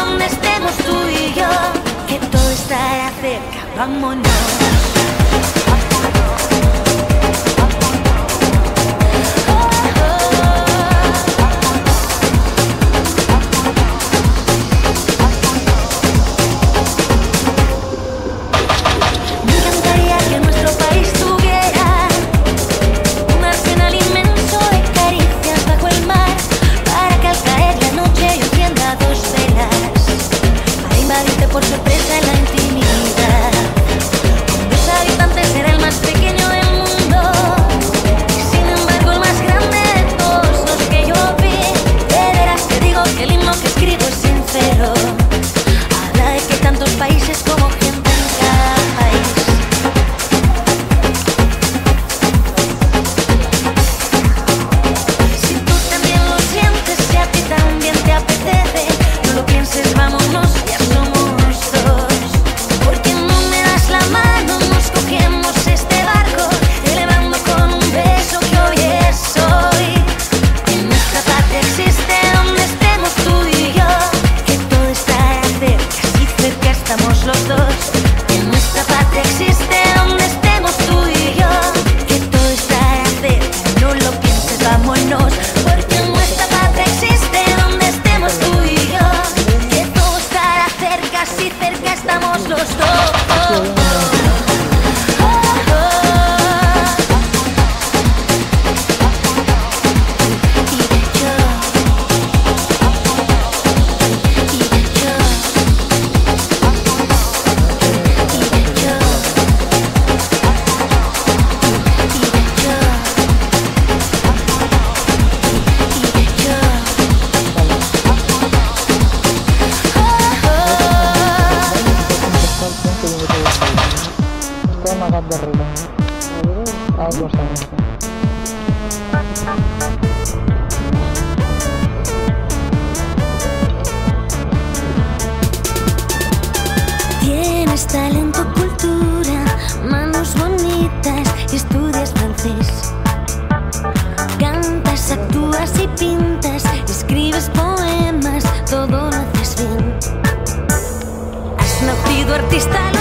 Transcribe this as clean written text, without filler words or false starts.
donde estemos tú y yo, que todo estará cerca, vámonos. Por sorpresa en la intimidad, donde sus habitantes será el más pequeño del mundo, y sin embargo el más grande de todos los que yo vi. De veras te digo que el himno que escribo es sincero, habla de que tantos países como gente en cada país. Si tú también lo sientes, si a ti también te apetece, no lo pienses, vámonos, ya somos. Los dos, en nuestra patria existe donde estemos tú y yo, que todo estará cerca, no lo pienses, vámonos, porque en nuestra patria existe donde estemos tú y yo, que todo estará cerca, si cerca estamos los dos. Tienes talento, cultura, manos bonitas y estudias francés. Cantas, actúas y pintas, escribes poemas, todo lo haces bien. Has nacido artista.